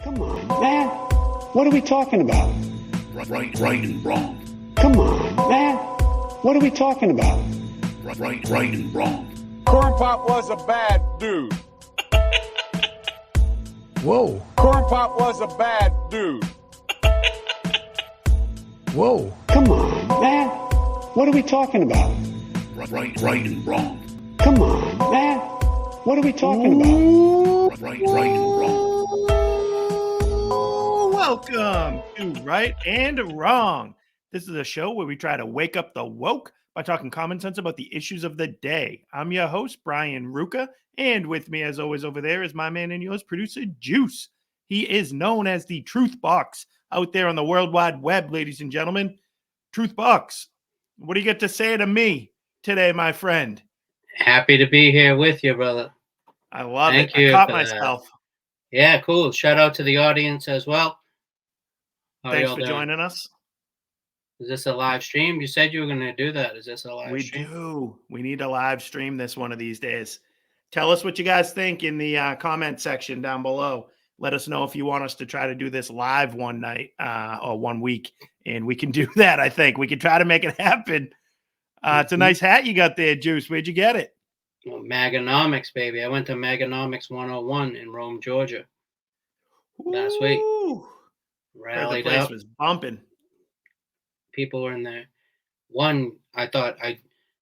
Come on, man. What are we talking about? Right and wrong. Come on, man. What are we talking about? Right and wrong. Corn Pop was a bad dude. Whoa. Corn Pop was a bad dude. Whoa. Come on, man. What are we talking about? Right and wrong. Come on, man. What are we talking about? Right and wrong. Welcome to Right and Wrong. This is a show where we try to wake up the woke by talking common sense about the issues of the day. I'm your host, Brian Ruka, and with me, as always, over there is my man and yours, producer Juice. He is known as the Truth Box out there on the World Wide Web, ladies and gentlemen. Truth Box, what do you get to say to me today, my friend? Happy to be here with you, brother. I love Thank it. you I caught for myself. that. Yeah, cool. Shout out to the audience as well. How Thanks y'all for doing? joining us. Is this a live stream? You said you were going to do that. Is this a live We stream? do. We need to live stream this one of these days. Tell us what you guys think in the comment section down below. Let us know if you want us to try to do this live one night or 1 week, and we can do that. I think we can try to make it happen. It's a nice hat you got there, Juice. Where'd you get it? Well, Maganomics, baby. I went to Maganomics 101 in Rome, Georgia last week. Ooh. Heard the Rallied place up. was bumping. People were in there. One, I thought I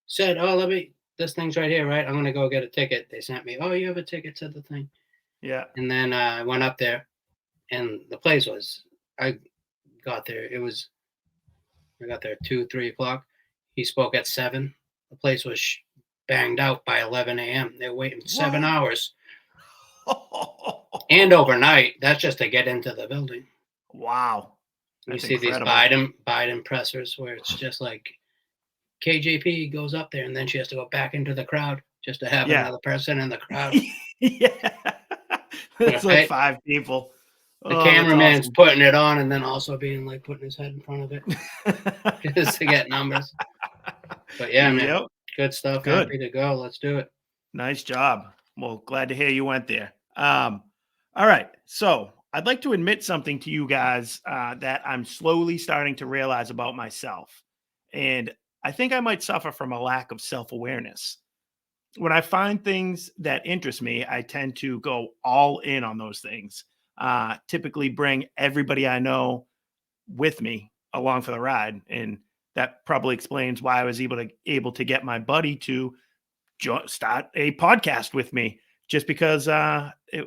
said, oh, this thing's right here, right? I'm going to go get a ticket. They sent me, oh, you have a ticket to the thing. Yeah. And then I went up there, and the place was, I got there at 2, 3 o'clock. He spoke at 7. The place was banged out by 11 a.m. They were waiting 7 hours. And overnight. That's just to get into the building. Wow. You That's see incredible. these Biden pressers where it's just like KJP goes up there, and then she has to go back into the crowd just to have another person in the crowd. Yeah. It's like Right? 5 people. The Oh, cameraman's that's putting it on and then also being like putting his head in front of it awesome. just to get numbers. But yeah, man, Yep. good stuff. Good. Happy to go. Let's do it. Nice job. Well, glad to hear you went there. All right. So I'd like to admit something to you guys that I'm slowly starting to realize about myself. And I think I might suffer from a lack of self-awareness. When I find things that interest me, I tend to go all in on those things. Typically bring everybody I know with me along for the ride. And that probably explains why I was able to get my buddy to start a podcast with me, just because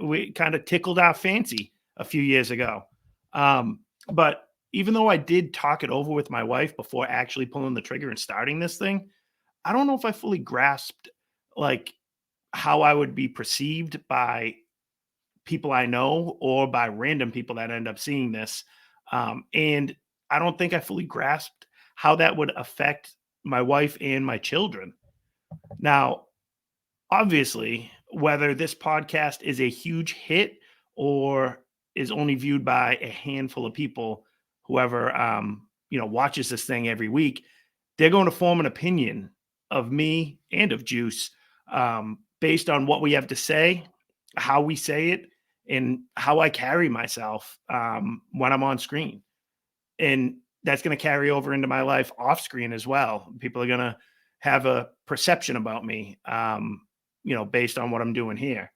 we kind of tickled our fancy a few years ago. But even though I did talk it over with my wife before actually pulling the trigger and starting this thing, I don't know if I fully grasped like how I would be perceived by people I know or by random people that end up seeing this. And I don't think I fully grasped how that would affect my wife and my children. Now, obviously, whether this podcast is a huge hit or is only viewed by a handful of people, whoever watches this thing every week, they're going to form an opinion of me and of Juice based on what we have to say, how we say it, and how I carry myself when I'm on screen. And that's going to carry over into my life off screen as well. People are going to have a perception about me, based on what I'm doing here.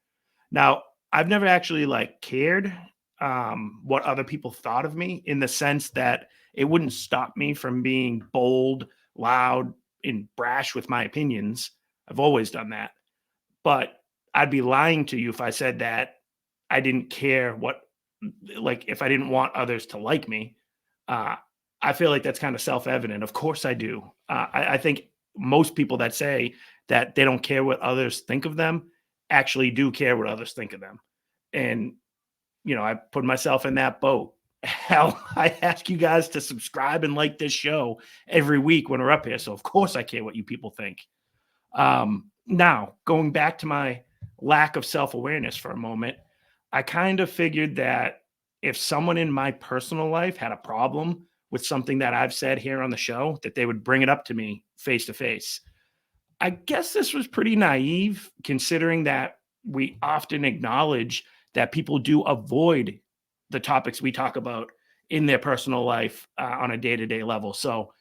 Now, I've never actually cared what other people thought of me, in the sense that it wouldn't stop me from being bold, loud, and brash with my opinions. I've always done that. But I'd be lying to you if I said that I didn't care if I didn't want others to like me. I feel like that's kind of self-evident. Of course I do. I think most people that say that they don't care what others think of them actually do care what others think of them. And, I put myself in that boat. Hell, I ask you guys to subscribe and like this show every week when we're up here. So of course I care what you people think. Now, going back to my lack of self-awareness for a moment, I kind of figured that if someone in my personal life had a problem with something that I've said here on the show, that they would bring it up to me face to face. I guess this was pretty naive, considering that we often acknowledge that people do avoid the topics we talk about in their personal life on a day-to-day level. So,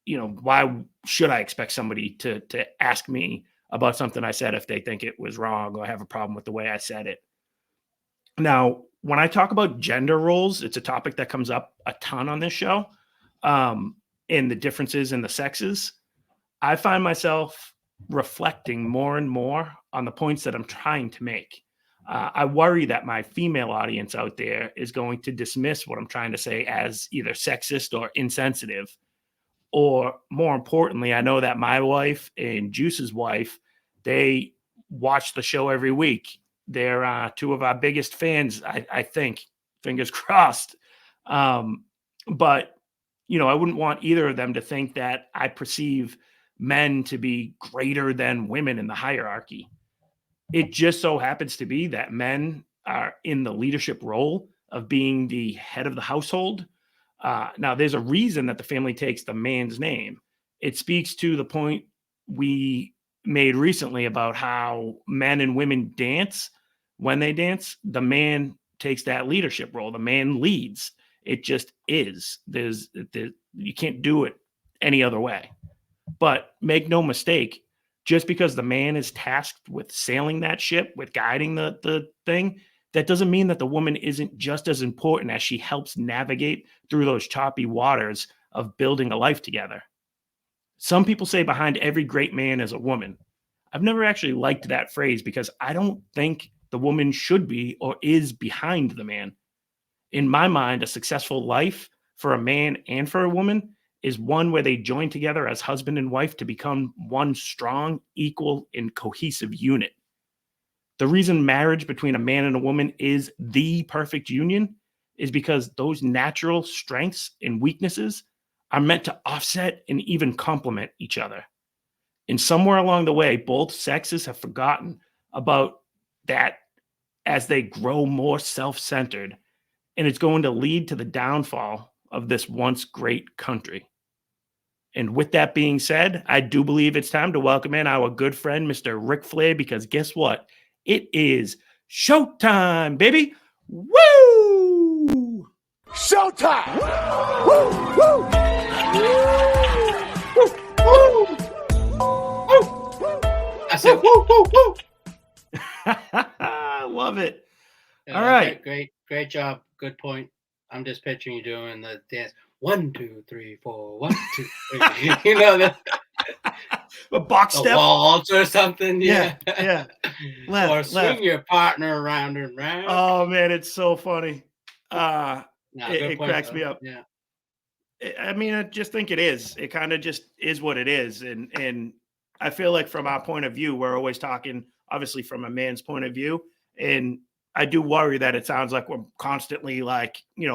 why should I expect somebody to ask me about something I said if they think it was wrong or have a problem with the way I said it? Now, when I talk about gender roles, it's a topic that comes up a ton on this show, and the differences in the sexes. I find myself reflecting more and more on the points that I'm trying to make. I worry that my female audience out there is going to dismiss what I'm trying to say as either sexist or insensitive. Or more importantly, I know that my wife and Juice's wife, they watch the show every week. They're two of our biggest fans, I think. Fingers crossed. But, I wouldn't want either of them to think that I perceive men to be greater than women in the hierarchy. It just so happens to be that men are in the leadership role of being the head of the household. Now, there's a reason that the family takes the man's name. It speaks to the point we made recently about how men and women dance. When they dance, the man takes that leadership role. The man leads. It just is. You can't do it any other way. But make no mistake, just because the man is tasked with sailing that ship, with guiding the thing, that doesn't mean that the woman isn't just as important as she helps navigate through those choppy waters of building a life together. Some people say behind every great man is a woman. I've never actually liked that phrase because I don't think the woman should be or is behind the man. In my mind, a successful life for a man and for a woman is one where they join together as husband and wife to become one strong, equal, and cohesive unit. The reason marriage between a man and a woman is the perfect union is because those natural strengths and weaknesses are meant to offset and even complement each other. And somewhere along the way, both sexes have forgotten about that as they grow more self-centered, and it's going to lead to the downfall of this once great country. And with that being said, I do believe it's time to welcome in our good friend, Mr. Ric Flair, because guess what? It is showtime, baby. Woo! Showtime! Woo! Woo! Woo! Woo! I said, woo, woo, woo. I love it. All right. Great job. Good point. I'm just picturing you doing the dance. 1, 2, 3, 4, 1, 2, 3. A box a step, waltz or something. Yeah. Left, or swing left. your partner around and round. Oh man, it's so funny. It point, cracks me up. Yeah. I mean, I just think it is. It kind of just is what it is, and I feel like from our point of view, we're always talking, obviously, from a man's point of view, and I do worry that it sounds like we're constantly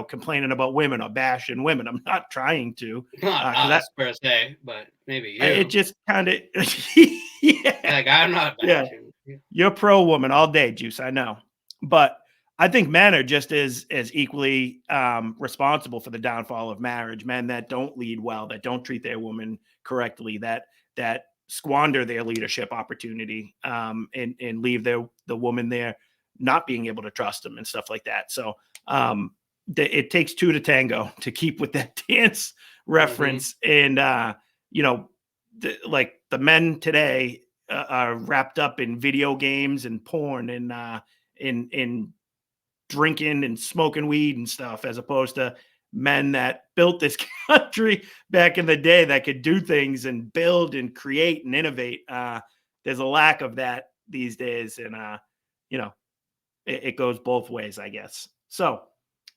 complaining about women or bashing women. I'm not trying to. Not us per se, but maybe you. It just kind of, yeah. Like I'm not bashing. Yeah. You're pro woman all day, Juice. I know, but I think men are just as equally responsible for the downfall of marriage. Men that don't lead well, that don't treat their woman correctly, that squander their leadership opportunity, and leave the woman there not being able to trust them and stuff like that. So it takes two to tango, to keep with that dance reference. Mm-hmm. And, the men today are wrapped up in video games and porn and in drinking and smoking weed and stuff, as opposed to men that built this country back in the day that could do things and build and create and innovate. There's a lack of that these days. And, it goes both ways, I guess. So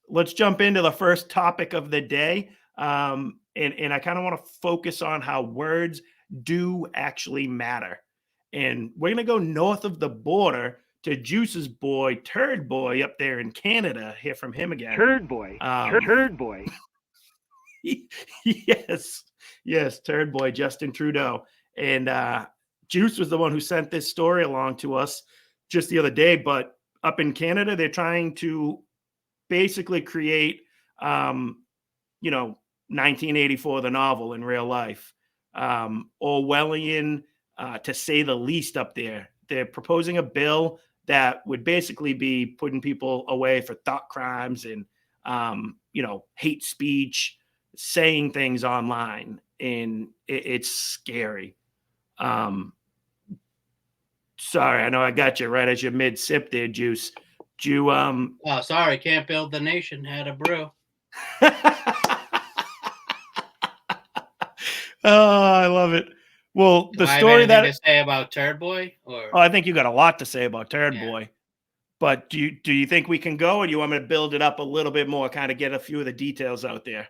let's jump into the first topic of the day. And I kind of want to focus on how words do actually matter. And we're going to go north of the border to Juice's boy, Turd Boy, up there in Canada. Hear from him again. Turd Boy. Turd Boy. Yes, Turd Boy, Justin Trudeau. And Juice was the one who sent this story along to us just the other day. But up in Canada, they're trying to basically create, 1984, the novel, in real life. Orwellian, to say the least, up there. They're proposing a bill that would basically be putting people away for thought crimes and hate speech, saying things online, and it's scary. Sorry, I know I got you right as your mid sip there, Juice. Do you Oh, sorry, can't build the nation. Had a brew. Oh, I love it. Well, Do the I have story anything that to say about Turd Boy? Or I think you got a lot to say about Turd Yeah. Boy. But do you think we can go, or do you want me to build it up a little bit more, kind of get a few of the details out there?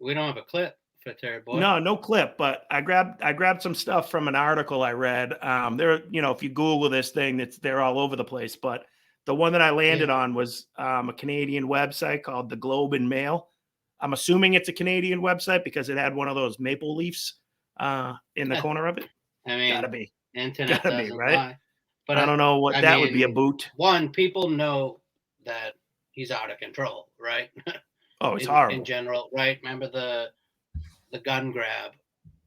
we don't have a clip for Turd Boy. No clip, but I grabbed some stuff from an article I read. If you Google this thing, they're all over the place. But the one that I landed on was a Canadian website called the Globe and Mail. I'm assuming it's a Canadian website because it had one of those maple leafs in the corner of it. I mean, Gotta be, internet gotta be, doesn't right? lie. But I don't know what that would be a boot. One, people know that he's out of control, right? Oh, it's horrible. In general, right? Remember the gun grab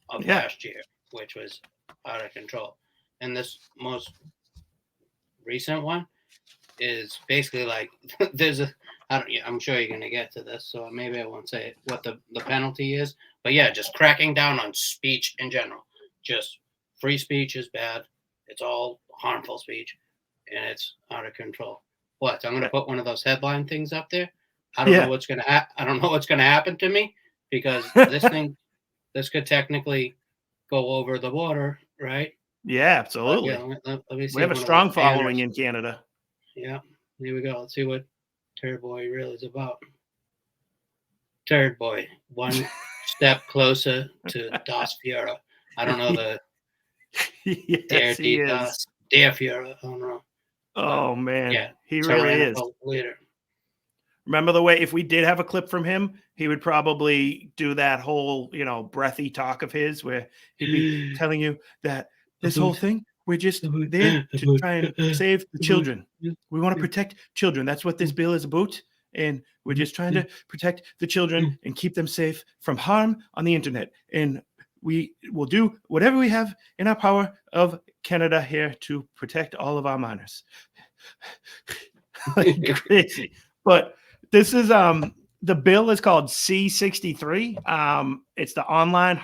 of last year, which was out of control. And this most recent one is basically like I'm sure you're gonna get to this, so maybe I won't say what the penalty is. But yeah, just cracking down on speech in general. Just free speech is bad. It's all harmful speech, and it's out of control. What? I'm gonna put one of those headline things up there. I don't know what's gonna happen to me, because this could technically go over the border, right? Yeah, absolutely. Let me see. We have a strong following in Canada. Yeah, here we go. Let's see what Turd Boy really is about. Turd Boy, one step closer to Das Fuhrer. I don't know the Yes, he is. Der Fuhrer. I don't know. Oh man, Yeah, he really is. Leader. Remember the way, if we did have a clip from him, he would probably do that whole, breathy talk of his where he'd be telling you that this whole thing, we're just there to try and save the children. We want to protect children. That's what this bill is about. And we're just trying to protect the children and keep them safe from harm on the internet. And we will do whatever we have in our power of Canada here to protect all of our minors. Like crazy. But this is the bill is called C-63. It's the online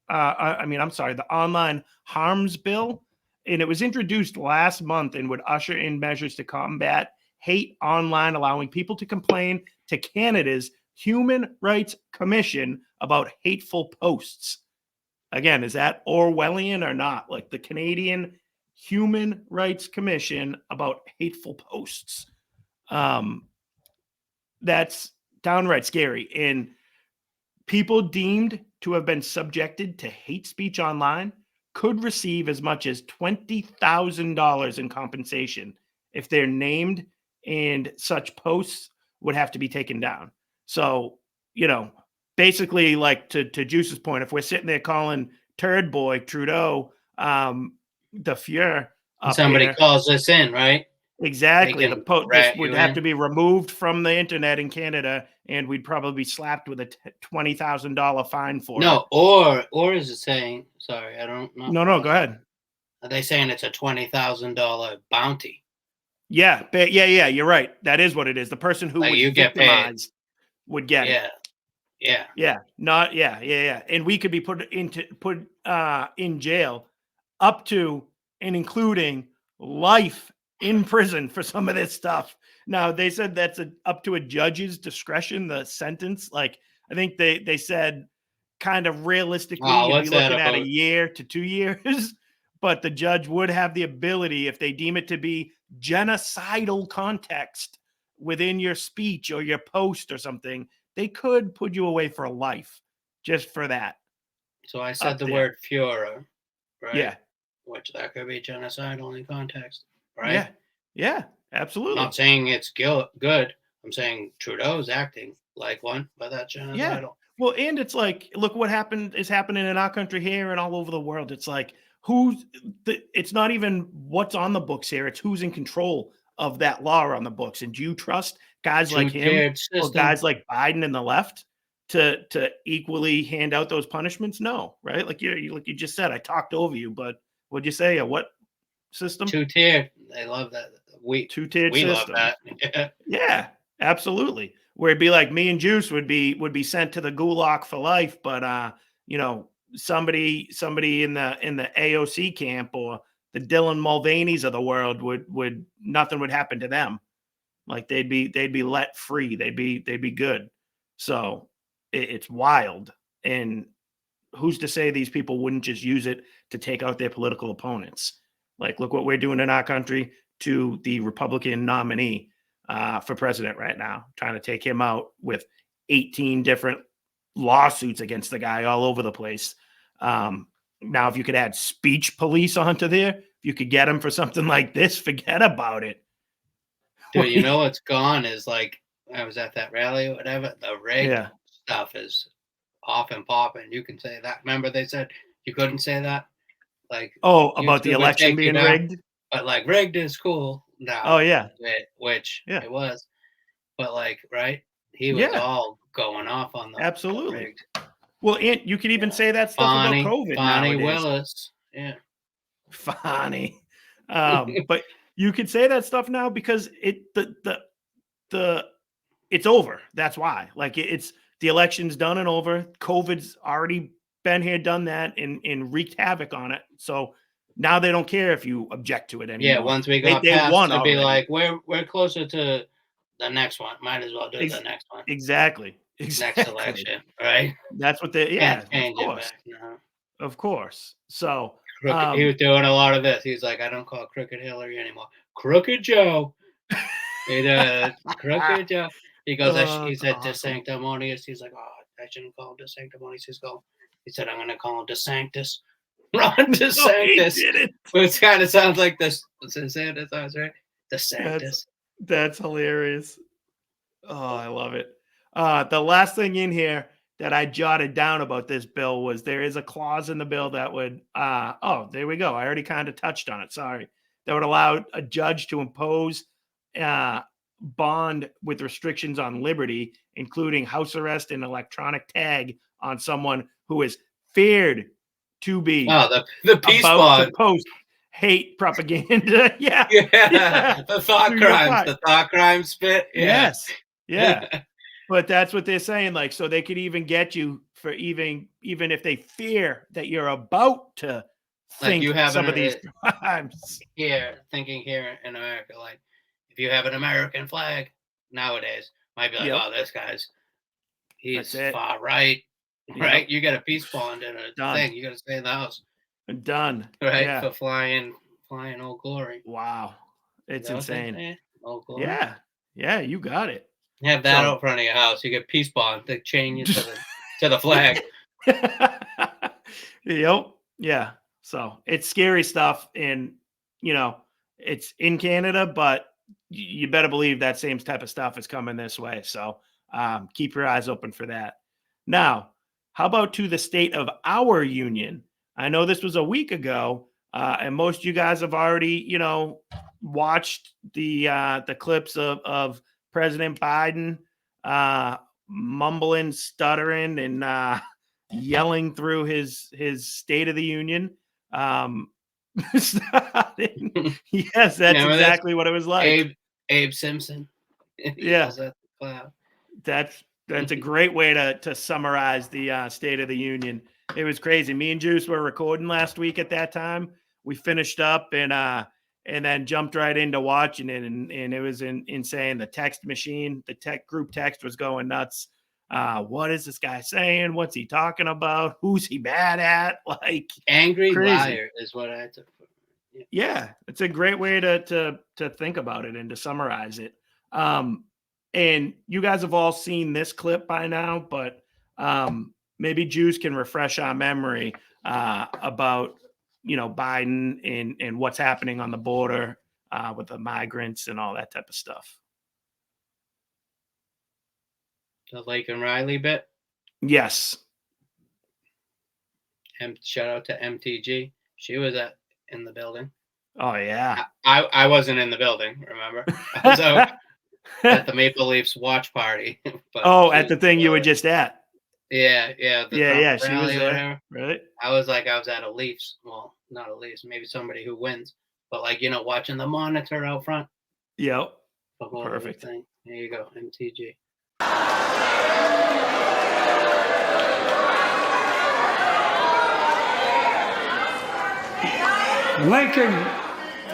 the online harms bill, and it was introduced last month and would usher in measures to combat hate online, allowing people to complain to Canada's Human Rights Commission about hateful posts. Again, is that Orwellian or not? Like the Canadian Human Rights Commission about hateful posts. That's downright scary. And people deemed to have been subjected to hate speech online could receive as much as $20,000 in compensation if they're named, and such posts would have to be taken down. So, basically, like to Juice's point, if we're sitting there calling Turd Boy Trudeau, the Fuhrer, somebody calls this in, right? Exactly. The post would have to be removed from the internet in Canada, and we'd probably be slapped with a $20,000 fine for it. No, or is it saying? Sorry, I don't know. No, go ahead. Are they saying it's a $20,000 bounty? Yeah, you're right. That is what it is. The person who was victimized would get it. Yeah. And we could be put in jail up to and including life in prison for some of this stuff. Now, they said that's up to a judge's discretion, the sentence. Like, I think they said kind of realistically, you'd be looking at a year to 2 years, but the judge would have the ability, if they deem it to be genocidal context within your speech or your post or something, they could put you away for life just for that. So I said the word Führer, right? Yeah. Which that could be genocidal in context, right? Yeah, absolutely. I'm not saying it's good. I'm saying Trudeau's acting like one, but that's genocidal. Yeah. Well, and it's like, look what is happening in our country here and all over the world. It's like, it's not even what's on the books here. It's who's in control of that law on the books. And do you trust guys like him or guys like Biden and the left to equally hand out those punishments? No, right? Like you just said, I talked over you, but what'd you say? A what system? Two-tiered. They love that two-tiered we love system. that. Yeah. Yeah, absolutely. Where it'd be like me and Juice would be sent to the gulag for life, but you know, somebody in the AOC camp or the Dylan Mulvaney's of the world would nothing would happen to them. Like they'd be let free. They'd be good. So it's wild. And who's to say these people wouldn't just use it to take out their political opponents? Like, look what we're doing in our country to the Republican nominee for president right now, trying to take him out with 18 different lawsuits against the guy all over the place. Now, if you could add speech police onto there, if you could get him for something like this, forget about it. Dude, you know what's gone is like I was at that rally or whatever. The rig stuff is off and popping. You can say that. Remember they said you couldn't say that? Like about the YouTube would election take you being down, rigged? but like rigged is cool now. Oh, yeah. Which Yeah. it was. But like, right? He was all going off on the Absolutely. rigged. Well, and you could even say that stuff about COVID Bonnie nowadays. Willis. Yeah. Funny. But you could say that stuff now because it's over. That's why. Like it's the election's done and over. COVID's already been here, done that, and wreaked havoc on it. So now they don't care if you object to it anymore. Yeah, once we got they past, won it'd be already. like we're closer to the next one. Might as well do the next one. Exactly. Next election, right? That's what they. Yeah, Can't change of it course. back now. Of course. So He was doing a lot of this. He's like, I don't call Crooked Hillary anymore. Crooked Joe. Crooked Joe. He goes, he said DeSanctimonious. He's like, I shouldn't call him DeSanctimonious. He said, I'm going to call him DeSanctus. Ron DeSanctus. Which kind of sounds like this. DeSantis, I was right. DeSanctus. That's hilarious. Oh, I love it. The last thing in here that I jotted down about this bill was there is a clause in the bill that would, there we go. I already kind of touched on it. Sorry. That would allow a judge to impose bond with restrictions on liberty, including house arrest and electronic tag on someone who is feared to be the peace about bond. to post hate propaganda. Yeah. The thought crimes. The thought crime spit. Yeah. Yes. Yeah. But that's what they're saying. Like, so they could even get you for even if they fear that you're about to think you have some of these crimes. Thinking here in America, like if you have an American flag nowadays, might be like, he's far right. Right? You got a peace bond and a thing. You got to stay in the house. Done. Right? Yeah. For flying Old Glory. Wow. It's insane. Old Glory. Yeah. Yeah, you got it. Have that out front of your house. You get peace bond. They chain you to the flag. Yep. Yeah. So it's scary stuff. And, it's in Canada, but you better believe that same type of stuff is coming this way. So keep your eyes open for that. Now, how about to the state of our union? I know this was a week ago, and most of you guys have already, watched the clips of President Biden mumbling, stuttering, and yelling through his State of the Union. Yes, that's exactly what it was like. Abe Simpson. Yeah, that's a great way to summarize the State of the Union. It was crazy. Me and Juice were recording last week at that time. We finished up and then jumped right into watching it, and it was insane. The text machine, the group text was going nuts. What is this guy saying? What's he talking about? Who's he mad at? Like angry crazy. Liar is what I took. Yeah, it's a great way to think about it and to summarize it. And you guys have all seen this clip by now, but maybe Juice can refresh our memory about Biden and what's happening on the border with the migrants and all that type of stuff. The Lake and Riley bit? Yes. Shout out to MTG. She was in the building. Oh, yeah. I wasn't in the building, remember? I was out at the Maple Leafs watch party. At the thing you were just at. Yeah. She was there. Right. I was at a Leafs. Well, not a Leafs, maybe somebody who wins. But watching the monitor out front. Yep. The whole Perfect. thing. There you go, MTG.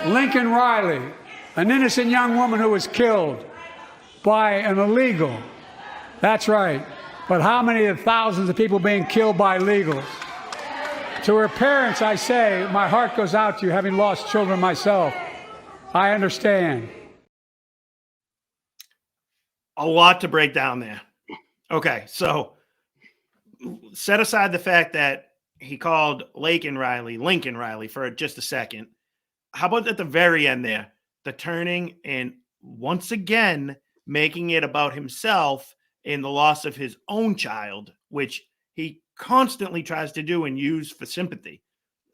Lincoln Riley, an innocent young woman who was killed by an illegal. That's right. But how many of the thousands of people being killed by illegals? To her parents, I say, my heart goes out to you, having lost children myself. I understand. A lot to break down there. Okay, so set aside the fact that he called Lincoln Riley for just a second. How about at the very end there, the turning and once again making it about himself and the loss of his own child, which he constantly tries to do and use for sympathy.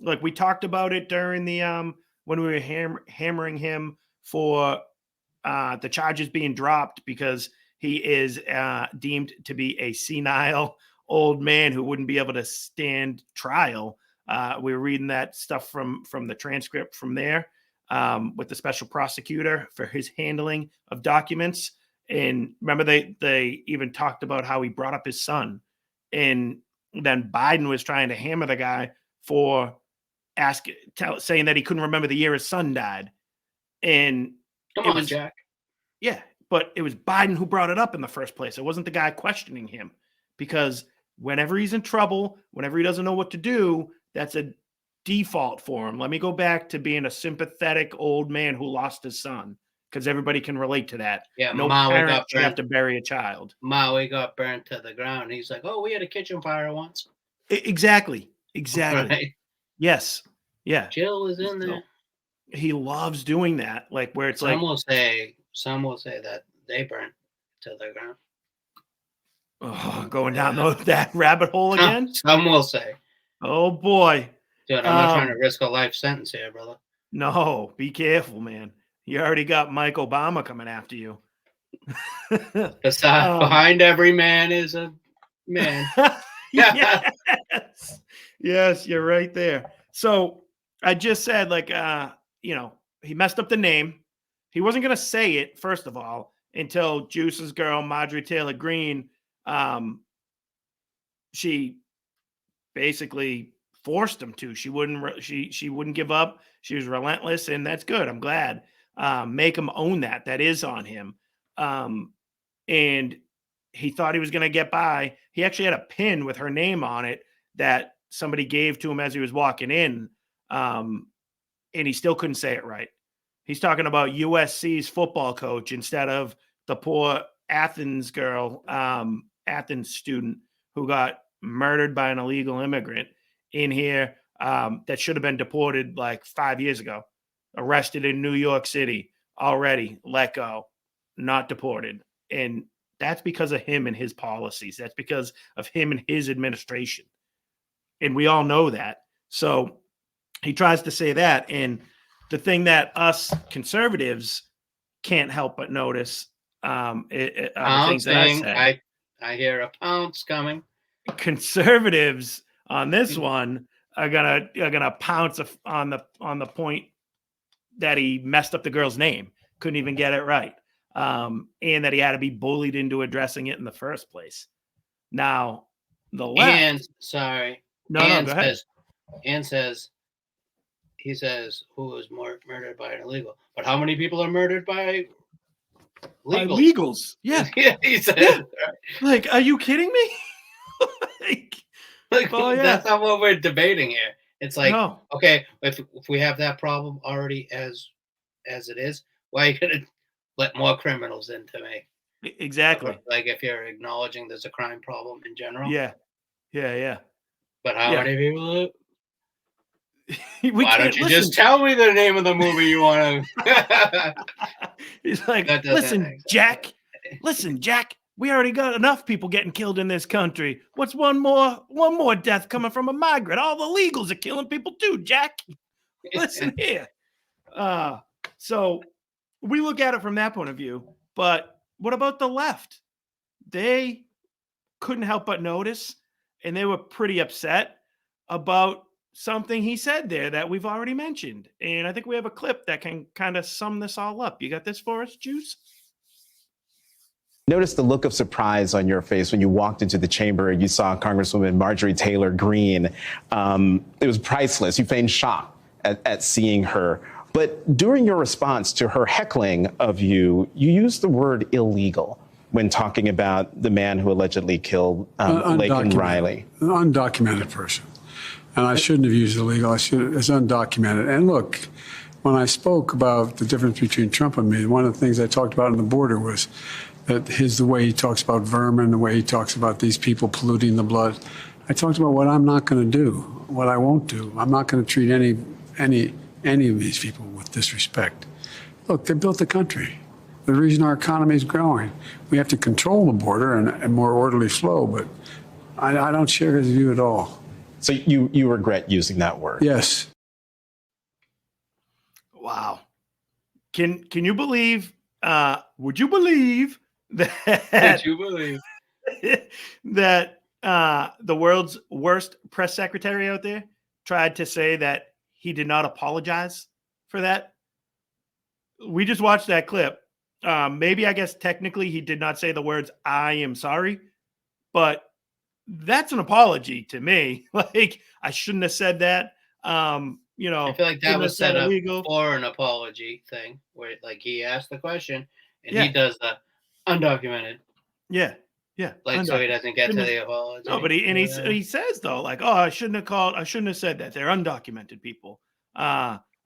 Like we talked about it during the when we were hammering him for the charges being dropped because he is deemed to be a senile old man who wouldn't be able to stand trial. We were reading that stuff from the transcript from there with the special prosecutor for his handling of documents. And remember, they even talked about how he brought up his son, and then Biden was trying to hammer the guy for saying that he couldn't remember the year his son died. And Come on, Jack. Yeah, but it was Biden who brought it up in the first place. It wasn't the guy questioning him, because whenever he's in trouble, whenever he doesn't know what to do, that's a default for him. Let me go back to being a sympathetic old man who lost his son, because everybody can relate to that. Yeah, no parent should have to bury a child. Maui got burnt to the ground. He's like, oh, we had a kitchen fire once. Exactly. Right. Yes. Yeah. Jill was in there. He loves doing that, like where it's some will say that they burnt to the ground. Oh, going down that rabbit hole again? Some will say. Oh boy. Dude, I'm not trying to risk a life sentence here, brother. No, be careful, man. You already got Mike Obama coming after you. Behind every man is a man. Yes, you're right there. So I just said, like, he messed up the name. He wasn't going to say it, first of all, until Juice's girl, Marjorie Taylor Greene, she basically forced him to. She wouldn't give up. She was relentless, and that's good. I'm glad. Make him own that. That is on him. And he thought he was going to get by. He actually had a pin with her name on it that somebody gave to him as he was walking in. And he still couldn't say it right. He's talking about USC's football coach instead of the poor Athens girl, Athens student who got murdered by an illegal immigrant in here that should have been deported like 5 years ago. Arrested in New York City, already let go, not deported. And that's because of him and his policies. That's because of him and his administration. And we all know that. So he tries to say that. And the thing that us conservatives can't help but notice the things that I said. I hear a pounce coming. Conservatives on this one are gonna pounce on the point that he messed up the girl's name, couldn't even get it right, and that he had to be bullied into addressing it in the first place. Now, the left. Go ahead. He says who was murdered by an illegal, but how many people are murdered by legals? Yeah. Yeah, he said. Yeah. Like, are you kidding me? That's not what we're debating here. It's like, no. Okay, if we have that problem already as it is, why are you gonna let more criminals into me? Exactly. Like if you're acknowledging there's a crime problem in general. Yeah. But how many people? Why don't you just tell me the name of the movie you want to? He's like, listen, Jack. We already got enough people getting killed in this country. What's one more death coming from a migrant? All the legals are killing people too, Jack. Listen here. So we look at it from that point of view. But what about the left? They couldn't help but notice, and they were pretty upset about something he said there that we've already mentioned. And I think we have a clip that can kind of sum this all up. You got this for us, Juice? Notice the look of surprise on your face when you walked into the chamber and you saw Congresswoman Marjorie Taylor Greene. It was priceless. You feigned shock at seeing her. But during your response to her heckling of you, you used the word illegal when talking about the man who allegedly killed Laken Riley. An undocumented person. And I shouldn't have used illegal. It's undocumented. And look, when I spoke about the difference between Trump and me, one of the things I talked about on the border was that the way he talks about vermin, the way he talks about these people polluting the blood. I talked about what I'm not going to do, what I won't do. I'm not going to treat any of these people with disrespect. Look, they built the country. The reason our economy is growing. We have to control the border and more orderly flow, but I don't share his view at all. So you regret using that word? Yes. Wow. Can you believe, would you believe that, Would you believe? that the world's worst press secretary out there tried to say that he did not apologize for that? We just watched that clip. Maybe I guess technically he did not say the words, "I am sorry," but that's an apology to me. Like, I shouldn't have said that. You know, I feel like that was set up illegal for an apology thing, where like he asked the question and Yeah. he does the undocumented, Yeah. like so he doesn't get to the apology. No, but he says though, like, oh, I shouldn't have said that. They're undocumented people.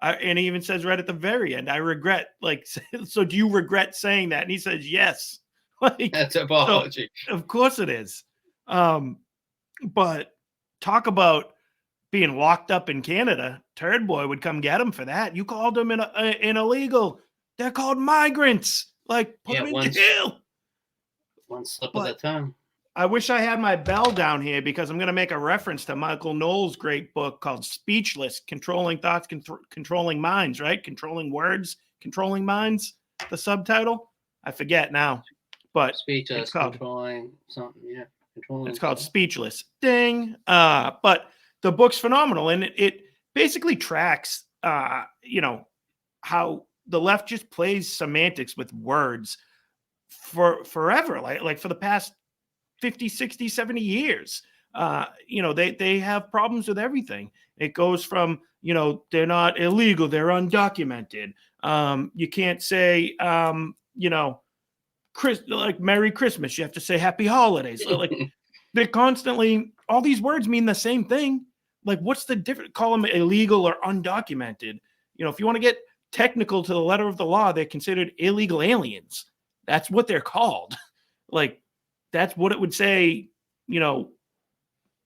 And he even says right at the very end, I regret, like, so do you regret saying that? And he says, yes. Like, That's apology. so, of course it is. But talk about being locked up in Canada. Turd Boy would come get him for that. You called them an illegal. They're called migrants. Like, put them in jail. One slip of the tongue. I wish I had my bell down here because I'm going to make a reference to Michael Knowles' great book called Speechless, Controlling Thoughts, Controlling Minds, right? Controlling Words, Controlling Minds, the subtitle. I forget now, but Speechless, it's called, controlling something, yeah. Controlling it's called something. Speechless. Ding. But the book's phenomenal, and it basically tracks, you know, how the left just plays semantics with words for forever, like for the past 50, 60, 70 years. You know, they have problems with everything. It goes from, you know, they're not illegal, they're undocumented. You can't say, you know, like Merry Christmas. You have to say Happy Holidays. So, like, they're constantly, all these words mean the same thing. Like, what's the difference? Call them illegal or undocumented. You know, if you want to get technical to the letter of the law, they're considered illegal aliens. That's what they're called. Like, that's what it would say, you know,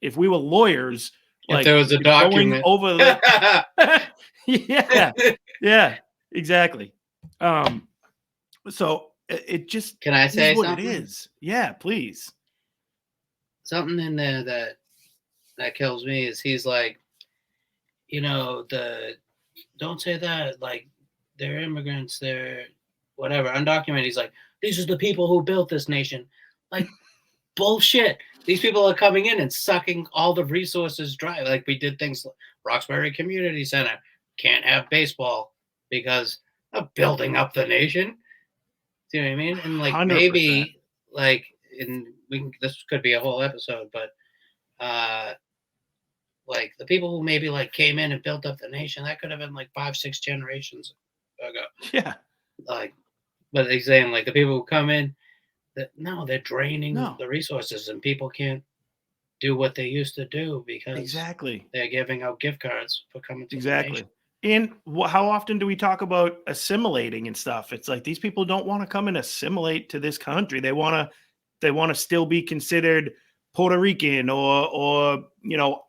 if we were lawyers. If like, there was a document. going over the yeah, exactly. So it just Can I say is what something? it is. Yeah, please. Something in there that kills me is he's like, you know, don't say that, like, they're immigrants, they're whatever, undocumented. He's like, these are the people who built this nation. Like, bullshit. These people are coming in and sucking all the resources dry. Like, we did things like Roxbury Community Center can't have baseball because of building up the nation. Do you know what I mean? And like 100%. maybe like this could be a whole episode, but like the people who maybe like came in and built up the nation, that could have been like 5-6 generations ago. Yeah. Like, but he's saying like the people who come in, that no, they're draining No. the resources, and people can't do what they used to do because Exactly. they're giving out gift cards for coming to the Exactly. nation. And how often do we talk about assimilating and stuff? It's like these people don't want to come and assimilate to this country. They want to still be considered Puerto Rican or you know,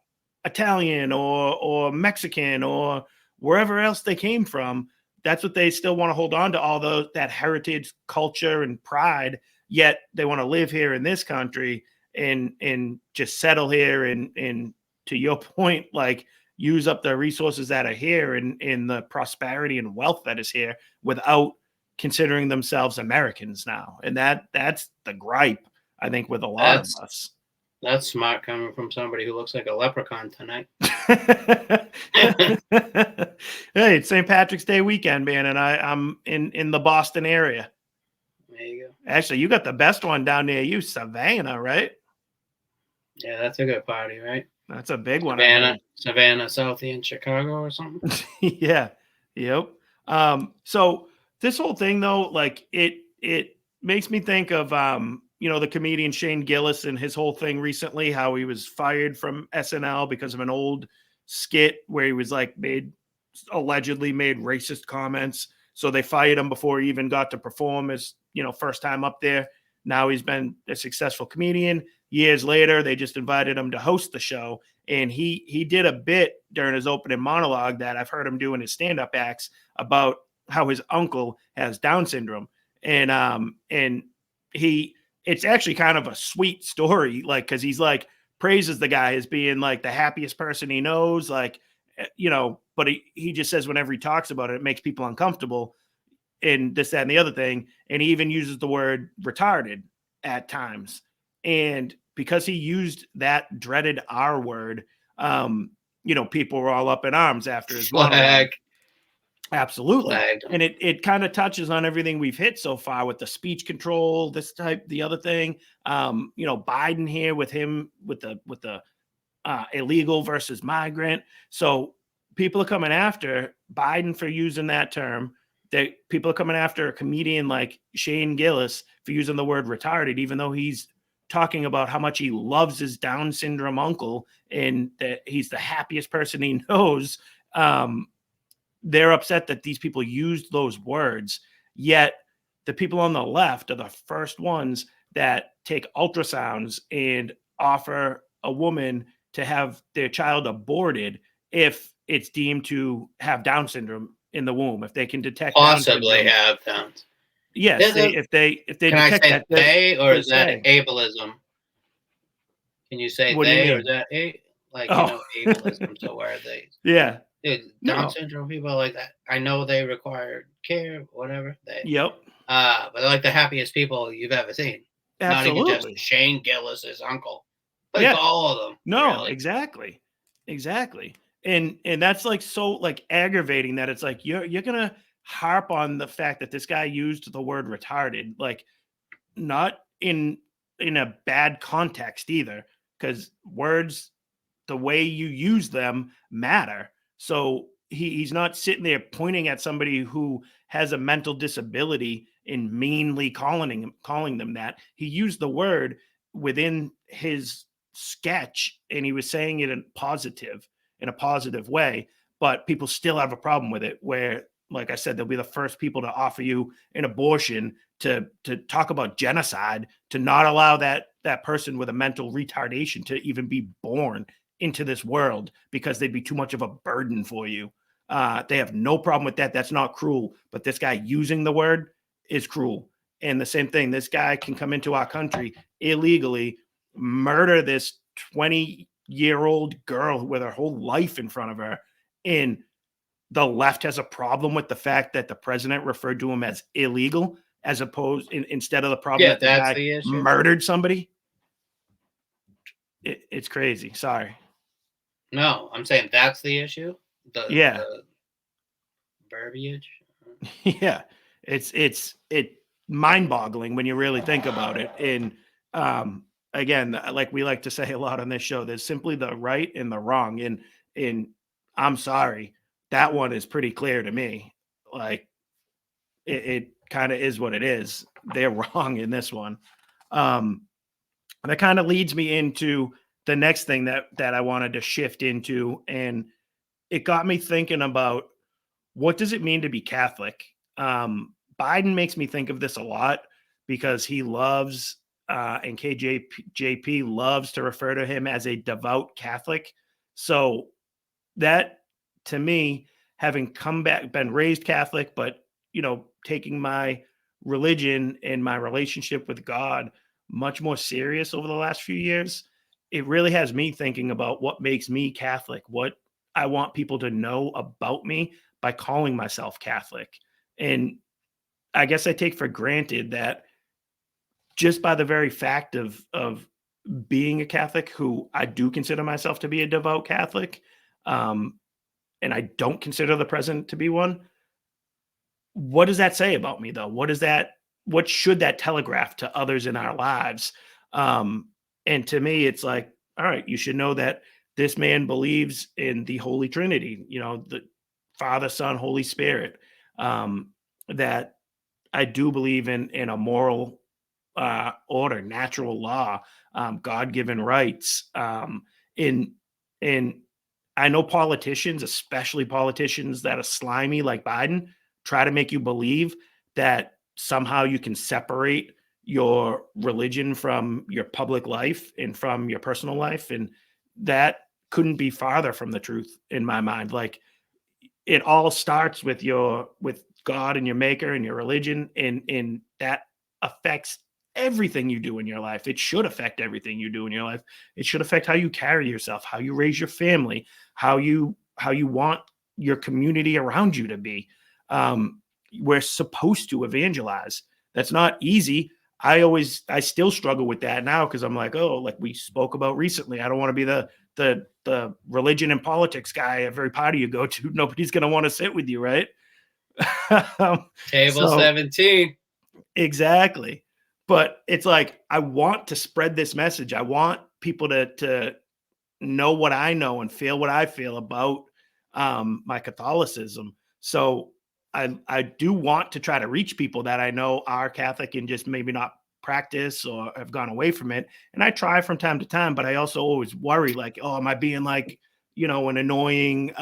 Italian or Mexican or wherever else they came from. That's what they still want to hold on to, all that heritage, culture, and pride. Yet they want to live here in this country and just settle here and to your point, like, use up the resources that are here and in the prosperity and wealth that is here without considering themselves Americans now. And that's the gripe, I think, with a lot of us. That's smart coming from somebody who looks like a leprechaun tonight. Hey, it's St. Patrick's Day weekend, man, and I'm in the Boston area. There you go. Actually, you got the best one down near you, Savannah, right? Yeah, that's a good party, right? That's a big one. I heard. Savannah, Southie in Chicago or something. Yeah. Yep. So this whole thing though, like it makes me think of the comedian Shane Gillis and his whole thing recently, how he was fired from SNL because of an old skit where he was like allegedly made racist comments. So they fired him before he even got to perform his, first time up there. Now he's been a successful comedian. Years later, they just invited him to host the show. And he did a bit during his opening monologue that I've heard him do in his stand-up acts about how his uncle has Down syndrome. And it's actually kind of a sweet story, like, because he's like praises the guy as being like the happiest person he knows, like, but he just says whenever he talks about it, it makes people uncomfortable and this, that, and the other thing. And he even uses the word retarded at times. And because he used that dreaded R word, people were all up in arms after his monologue. Absolutely. And it kind of touches on everything we've hit so far with the speech control, the other thing. Biden here with him with the illegal versus migrant. So people are coming after Biden for using that term. People are coming after a comedian like Shane Gillis for using the word retarded, even though he's talking about how much he loves his Down syndrome uncle and that he's the happiest person he knows. They're upset that these people used those words, yet the people on the left are the first ones that take ultrasounds and offer a woman to have their child aborted if it's deemed to have Down syndrome in the womb, if they can detect possibly have Downs. Yes, if they can I say that, they, or is that ableism? Can you say what they, do you or is that ableism? So where are they? Yeah. Down syndrome people like that. I know they require care, whatever. Yep. But they're like the happiest people you've ever seen. Absolutely. Not even just Shane Gillis's uncle. Like all of them. No, really. Exactly. And that's like so like aggravating that it's like you're gonna harp on the fact that this guy used the word retarded, like not in a bad context either, because words, the way you use them matter. So he's not sitting there pointing at somebody who has a mental disability and meanly calling them that. He used the word within his sketch and he was saying it in a positive way, but people still have a problem with it where, like I said, they'll be the first people to offer you an abortion, to talk about genocide, to not allow that person with a mental retardation to even be born into this world because they'd be too much of a burden for you. They have no problem with that. That's not cruel, but this guy using the word is cruel. And the same thing, this guy can come into our country illegally, murder this 20-year-old girl with her whole life in front of her. And the left has a problem with the fact that the president referred to him as illegal, as opposed instead of the problem that the guy murdered somebody. It's crazy. Sorry. No, I'm saying that's the issue. The verbiage. Yeah, it's mind-boggling when you really think about it. And again, like we like to say a lot on this show, there's simply the right and the wrong. And I'm sorry, that one is pretty clear to me. Like it kind of is what it is. They're wrong in this one. And that kind of leads me into the next thing that I wanted to shift into. And it got me thinking about, what does it mean to be Catholic? Biden makes me think of this a lot because he loves, and KJP loves to refer to him as a devout Catholic. So that, to me, having come back, been raised Catholic, but, taking my religion and my relationship with God much more serious over the last few years, it really has me thinking about what makes me Catholic, what I want people to know about me by calling myself Catholic. And I guess I take for granted that just by the very fact of being a Catholic, who I do consider myself to be a devout Catholic, um, and I don't consider the president to be one. What does that say about me, though? What should that telegraph to others in our lives? And to me, it's like, all right, you should know that this man believes in the Holy Trinity, the Father, Son, Holy Spirit. That I do believe in a moral order, natural law, God-given rights. In I know politicians, especially politicians that are slimy like Biden, try to make you believe that somehow you can separate your religion from your public life and from your personal life. And that couldn't be farther from the truth in my mind. Like, it all starts with God and your maker and your religion, and that affects everything you do in your life. It should affect everything you do in your life. It should affect how you carry yourself, how you raise your family, how you want your community around you to be. We're supposed to evangelize. That's not easy. I still struggle with that now, because I'm like, oh, like we spoke about recently, I don't want to be the religion and politics guy at every party you go to. Nobody's going to want to sit with you, right? Table So, 17. exactly. But it's like, I want to spread this message. I want people to know what I know and feel what I feel about my Catholicism. So I do want to try to reach people that I know are Catholic and just maybe not practice or have gone away from it. And I try from time to time, but I also always worry, like, oh, am I being like, an annoying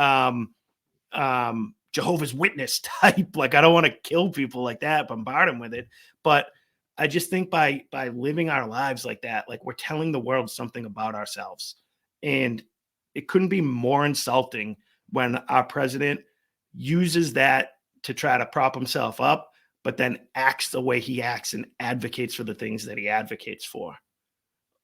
Jehovah's Witness type? Like, I don't want to kill people like that, bombard them with it. But I just think by living our lives like that, like, we're telling the world something about ourselves. And it couldn't be more insulting when our president uses that to try to prop himself up, but then acts the way he acts and advocates for the things that he advocates for.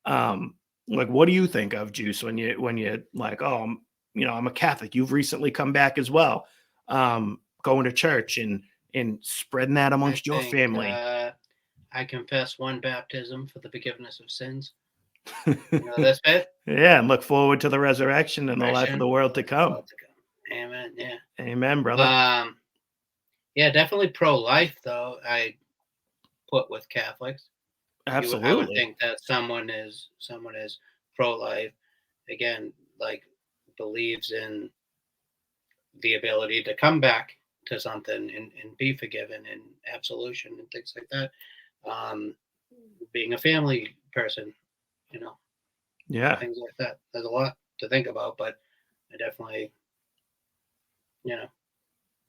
Like, what do you think of, Juice, when you like, oh, I'm a Catholic. You've recently come back as well, going to church and spreading that amongst your family. I confess one baptism for the forgiveness of sins. That's it. Yeah, and look forward to the resurrection and the life of the world to come. Amen. Yeah. Amen, brother. Yeah, definitely pro-life, though. I put with Catholics. Absolutely. I would think that someone is pro-life, again, like, believes in the ability to come back to something and be forgiven and absolution and things like that. Being a family person, Yeah. things like that. There's a lot to think about, but I definitely,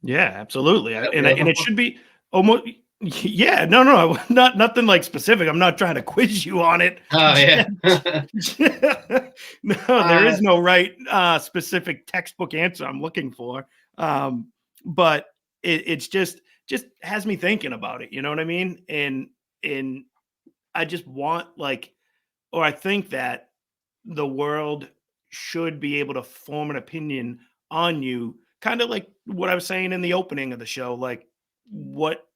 Yeah, absolutely. That And real it should be almost, yeah, no, not nothing like specific. I'm not trying to quiz you on it. Oh yeah. No, there is no right specific textbook answer I'm looking for. But it's just has me thinking about it. You know what I mean? And I just want, like, or I think that the world should be able to form an opinion on you, kind of like what I was saying in the opening of the show. Like,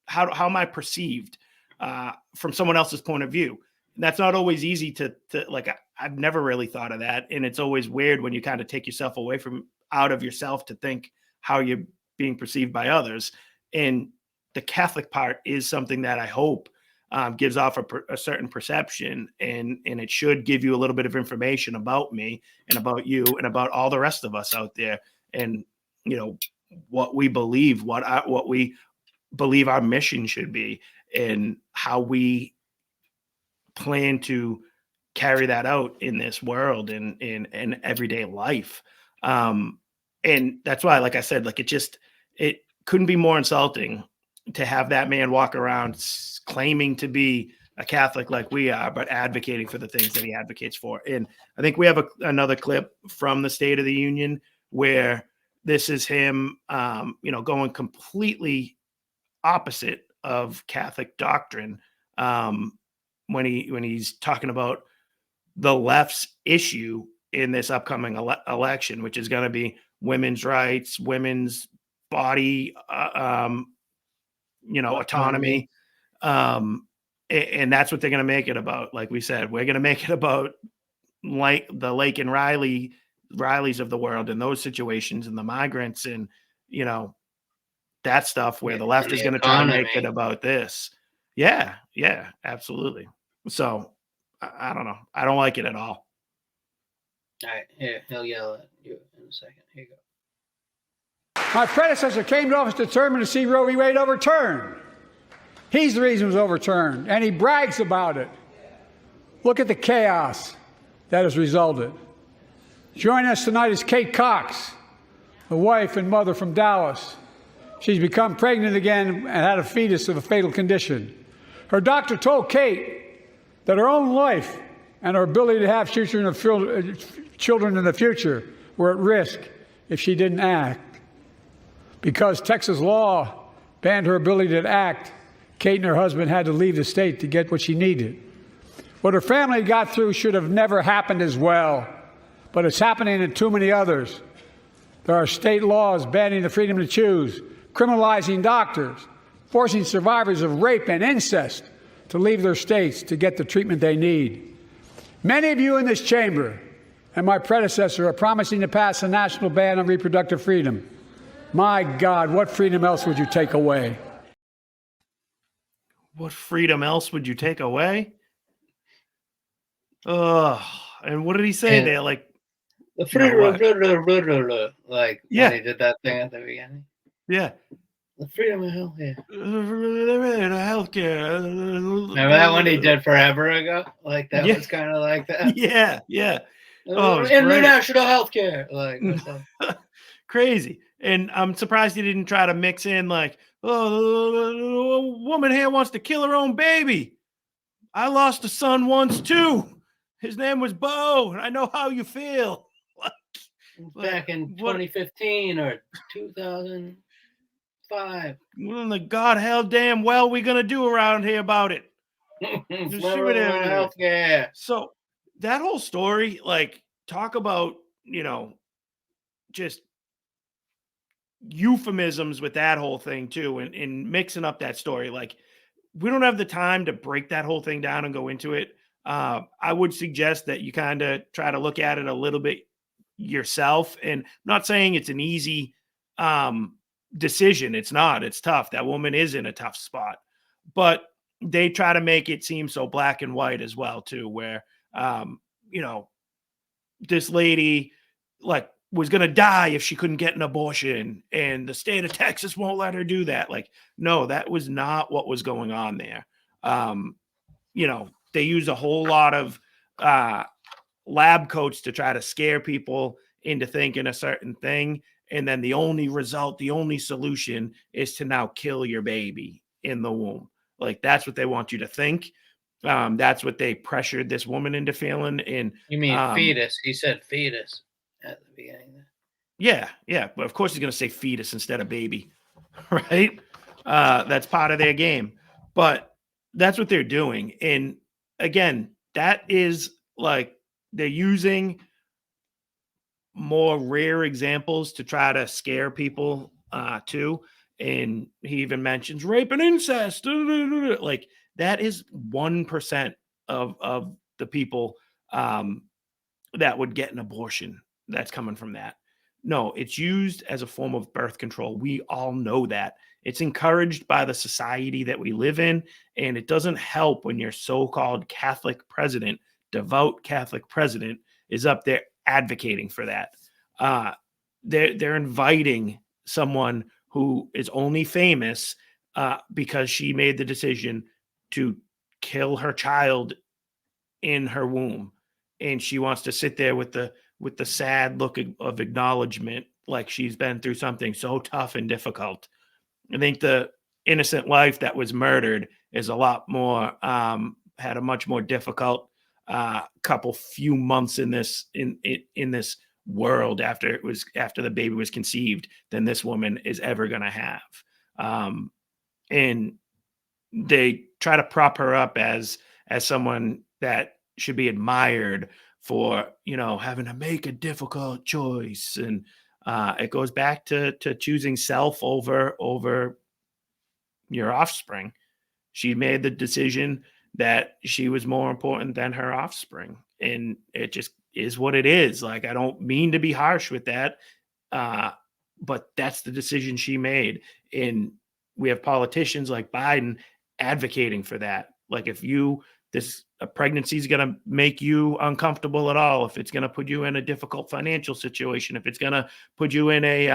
how am I perceived from someone else's point of view? And that's not always easy to like. I've never really thought of that, and it's always weird when you kind of take yourself away from out of yourself to think how you're being perceived by others. And the Catholic part is something that I hope gives off a certain perception, and it should give you a little bit of information about me and about you and about all the rest of us out there, and what we believe, what we believe our mission should be, and how we plan to carry that out in this world and in everyday life. And that's why, like I said, like, it couldn't be more insulting to have that man walk around claiming to be a Catholic like we are, but advocating for the things that he advocates for. And I think we have another clip from the State of the Union where this is him, going completely opposite of Catholic doctrine, when he's talking about the left's issue in this upcoming election, which is going to be women's rights, women's body, autonomy. And that's what they're going to make it about. Like we said, we're going to make it about like the Lake and Rileys of the world and those situations and the migrants and, that stuff where the left And is the going to try to make it economy. about this. Yeah, absolutely. So I don't know. I don't like it at all. All right, here, he'll yell at you in a second. Here you go. My predecessor came to office determined to see Roe v. Wade overturned. He's the reason it was overturned, and he brags about it. Look at the chaos that has resulted. Joining us tonight is Kate Cox, a wife and mother from Dallas. She's become pregnant again and had a fetus of a fatal condition. Her doctor told Kate that her own life and her ability to have children in the future were at risk if she didn't act. Because Texas law banned her ability to act, Kate and her husband had to leave the state to get what she needed. What her family got through should have never happened as well, but it's happening in too many others. There are state laws banning the freedom to choose, criminalizing doctors, forcing survivors of rape and incest to leave their states to get the treatment they need. Many of you in this chamber and my predecessor are promising to pass a national ban on reproductive freedom. My God, what freedom else would you take away? What freedom else would you take away? And what did he say And there? Like, the what? like Yeah. when he did that thing at the beginning. yeah. The freedom of hell, yeah. Healthcare. Remember that one he did forever ago? Like that Yeah. was kind of like that. Yeah. Oh, it was great. International healthcare. Like what's Crazy. And I'm surprised he didn't try to mix in like, a woman here wants to kill her own baby. I lost a son once too. His name was Bo, and I know how you feel. back in 2015 or 2005. What in the God hell damn well we gonna do around here about it? Healthcare. So that whole story, like, talk about, just euphemisms with that whole thing too, and mixing up that story. Like, we don't have the time to break that whole thing down and go into it. I would suggest that you kind of try to look at it a little bit yourself. And I'm not saying it's an easy decision. It's not. It's tough. That woman is in a tough spot. But they try to make it seem so black and white as well, too, where, this lady, like, was going to die if she couldn't get an abortion, and the state of Texas won't let her do that. Like, no, that was not what was going on there. They use a whole lot of lab coats to try to scare people into thinking a certain thing. And then the only result, the only solution is to now kill your baby in the womb. Like, that's what they want you to think. That's what they pressured this woman into feeling. And You mean fetus? He said fetus at the beginning. Yeah. But of course he's going to say fetus instead of baby, right? That's part of their game. But that's what they're doing. And again, that is like they're using more rare examples to try to scare people too. And he even mentions rape and incest. Like, that is 1% of the people that would get an abortion that's coming from that. No, it's used as a form of birth control. We all know that. It's encouraged by the society that we live in, and it doesn't help when your so-called Catholic president, devout Catholic president, is up there advocating for that. They're inviting someone who is only famous because she made the decision to kill her child in her womb, and she wants to sit there with the sad look of acknowledgement, like she's been through something so tough and difficult. I think the innocent life that was murdered is a lot more, had a much more difficult few months in this world after the baby was conceived than this woman is ever going to have. And they try to prop her up as someone that should be admired for, having to make a difficult choice. And it goes back to choosing self over your offspring. She made the decision that she was more important than her offspring. And it just is what it is. Like, I don't mean to be harsh with that. But that's the decision she made. And we have politicians like Biden advocating for that. Like, if a pregnancy is going to make you uncomfortable at all, if it's going to put you in a difficult financial situation, if it's going to put you in a,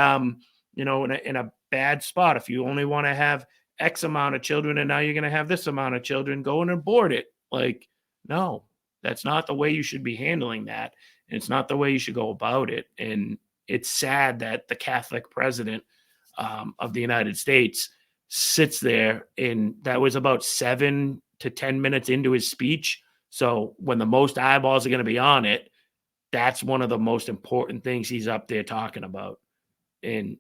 in a bad spot, if you only want to have X amount of children and now you're going to have this amount of children, go and abort it. Like, no, that's not the way you should be handling that. And it's not the way you should go about it. And it's sad that the Catholic president of the United States sits there, and that was about 7 to 10 minutes into his speech. So when the most eyeballs are going to be on it, that's one of the most important things he's up there talking about. And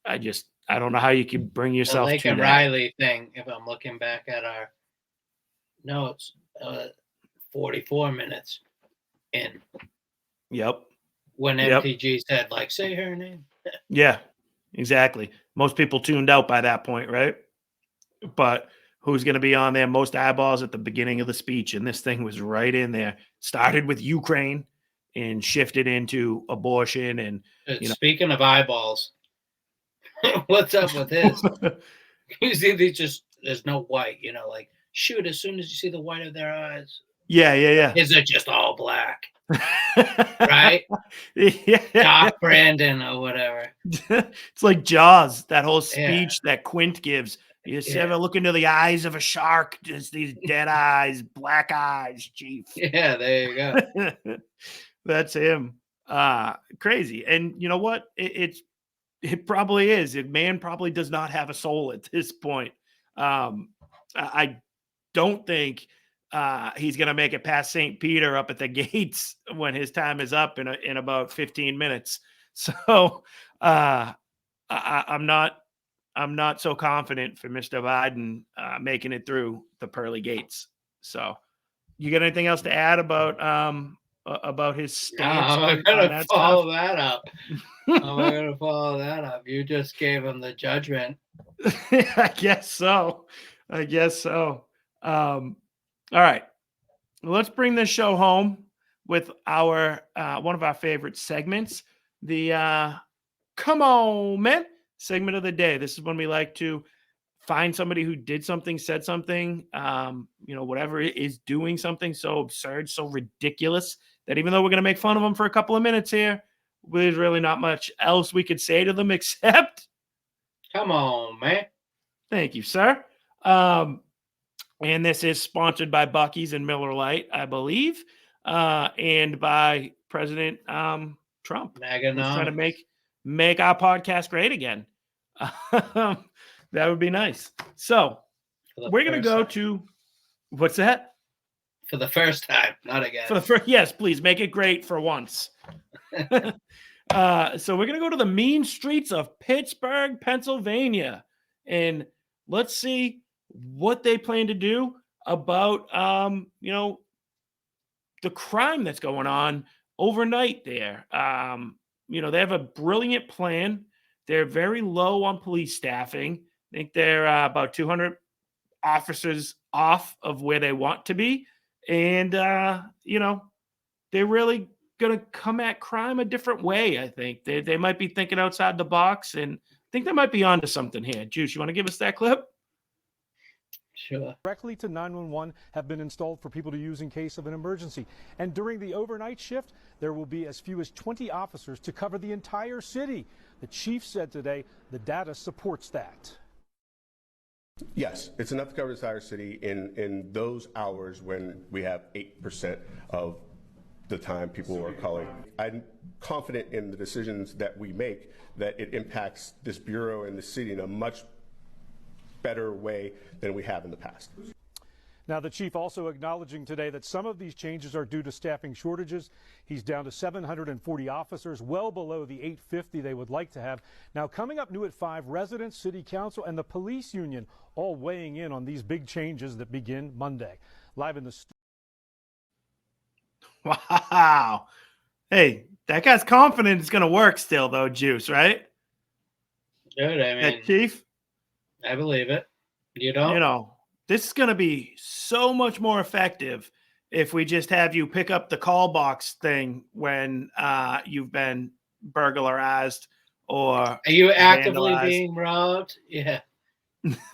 I don't know how you can bring yourself the Lake to and that. Riley thing. If I'm looking back at our notes, 44 minutes in. Yep. When MTG said, like, say her name. Yeah, exactly. Most people tuned out by that point, right? But who's going to be on there? Most eyeballs at the beginning of the speech. And this thing was right in there. Started with Ukraine and shifted into abortion. And speaking of eyeballs, what's up with this? You see, there's no white, like, shoot, as soon as you see the white of their eyes. Yeah. Is it just all black? Right? Yeah. Doc Brandon or whatever. It's like Jaws, that whole speech that Quint gives. You just ever look into the eyes of a shark, just these dead eyes, black eyes, chief. Yeah, there you go. That's him. Crazy. And you know what? It probably is. Man probably does not have a soul at this point. I don't think he's going to make it past St. Peter up at the gates when his time is up in about 15 minutes. So I'm not so confident for Mr. Biden making it through the pearly gates. So you got anything else to add about his stance? How am I going to follow that up? How am I going to follow that up? You just gave him the judgment. I guess so. All right. Well, let's bring this show home with our one of our favorite segments, the Come On Man segment of the day. This is when we like to find somebody who did something, said something, whatever it is, doing something so absurd, so ridiculous that even though we're going to make fun of them for a couple of minutes here, there's really not much else we could say to them except, come on, man. Thank you, sir. And this is sponsored by Buc-ee's and Miller Lite, I believe, and by President Trump. Trying to make our podcast great again. That would be nice. So we're going to go to, what's that? For the first time, not again. Yes, please make it great for once. So we're going to go to the mean streets of Pittsburgh, Pennsylvania, and let's see what they plan to do about, the crime that's going on overnight there. They have a brilliant plan. They're very low on police staffing. I think they're about 200 officers off of where they want to be. And, they're really going to come at crime a different way, I think. They might be thinking outside the box, and I think they might be onto something here. Juice, you want to give us that clip? Sure. Directly to 911 have been installed for people to use in case of an emergency. And during the overnight shift, there will be as few as 20 officers to cover the entire city. The chief said today the data supports that. Yes, it's enough to cover the entire city in those hours when we have 8% of the time people are calling. I'm confident in the decisions that we make that it impacts this bureau and the city in a much better way than we have in the past. Now, the chief also acknowledging today that some of these changes are due to staffing shortages. He's down to 740 officers, well below the 850 they would like to have. Now, coming up new at 5, residents, city council, and the police union all weighing in on these big changes that begin Monday. Live in the studio. Wow. Hey, that guy's confident it's going to work still, though, Juice, right? Good, I mean, that chief? I believe it. You don't? This is going to be so much more effective if we just have you pick up the call box thing when you've been burglarized or Are you actively vandalized. being robbed? Yeah.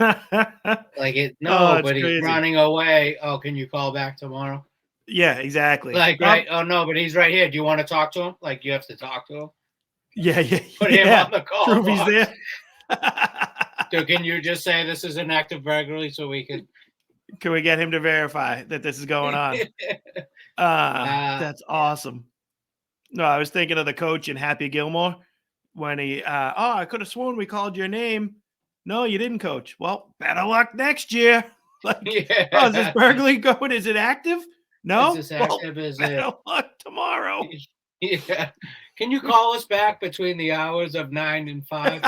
Like it. Oh, No, it's but he's crazy. running away. Oh, can you call back tomorrow? Yeah, exactly. Like, right? Oh no, but he's right here. Do you want to talk to him? Like, you have to talk to him. Yeah. Put him yeah. on the call Prove he's box. there. So can you just say this is an active burglary so we can? Can we get him to verify that this is going on? That's awesome. No, I was thinking of the coach in Happy Gilmore when he, I could have sworn we called your name. No, you didn't, coach. Well, better luck next year. Like, Yeah. oh, is this burglary going? Is it active? No. Is this Well, active? Is better it? luck tomorrow. Yeah. Can you call us back between the hours of 9 and 5?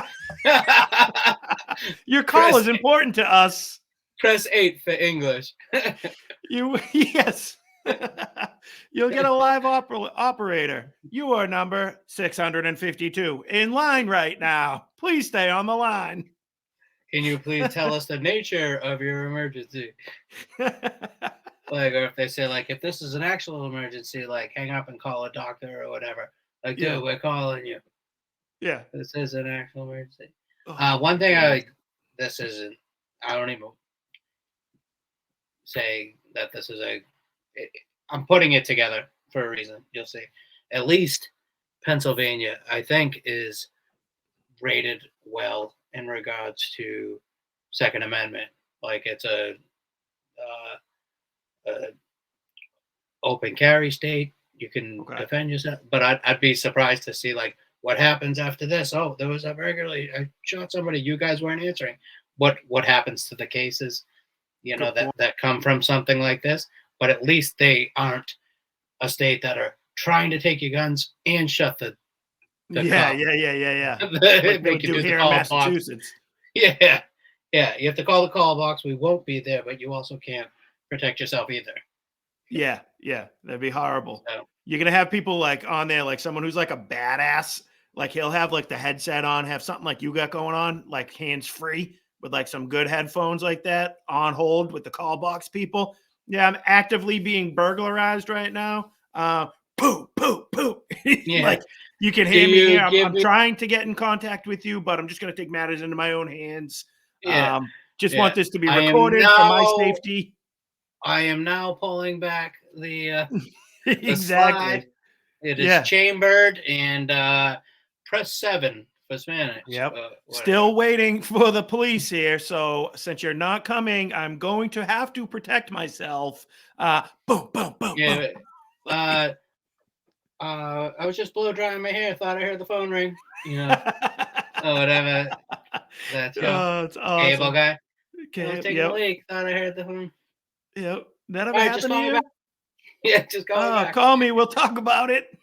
Your call Press is important to us. Press 8 for English. Yes. You'll get a live operator. You are number 652 in line right now. Please stay on the line. Can you please tell us the nature of your emergency? Like, or if they say, like, if this is an actual emergency, like, hang up and call a doctor or whatever. Like, dude, Yeah. we're calling you. Yeah. This is an actual emergency. Oh, One thing I don't even say that this is I'm putting it together for a reason. You'll see. At least Pennsylvania, I think, is rated well in regards to Second Amendment. Like, it's a open carry state. You can defend yourself, but I'd be surprised to see, like, what happens after this. Oh, there was a burglary. I shot somebody. You guys weren't answering. What happens to the cases, that come from something like this? But at least they aren't a state that are trying to take your guns and shut the yeah. cop. Like They they would can do do the here in call box. Massachusetts. Yeah. You have to call the call box. We won't be there, but you also can't protect yourself either. Yeah, that'd be horrible. So, You're gonna have people like on there, like someone who's like a badass. Like he'll have like the headset on, have something like you got going on, like hands free with like some good headphones like that on hold with the call box people. Yeah, I'm actively being burglarized right now. Poo, poo, poo. Yeah. Like you can hear me here. I'm trying to get in contact with you, but I'm just gonna take matters into my own hands. Yeah. Just Yeah. want this to be I am recorded for my now- safety. I am now pulling back the Exactly. slide. It is chambered, and press 7 for Spanish. Yep. Still waiting for the police here. So since you're not coming, I'm going to have to protect myself. Boom, boom, boom. Yeah. boom. I was just blow drying my hair. Thought I heard the phone ring. Or whatever. That's it's awesome. cable guy. I was Okay, taking a leak. Thought I heard the phone. Yep. That ever All right, just happened to call me you? back. Yeah, just call me back. Call me. We'll talk about it.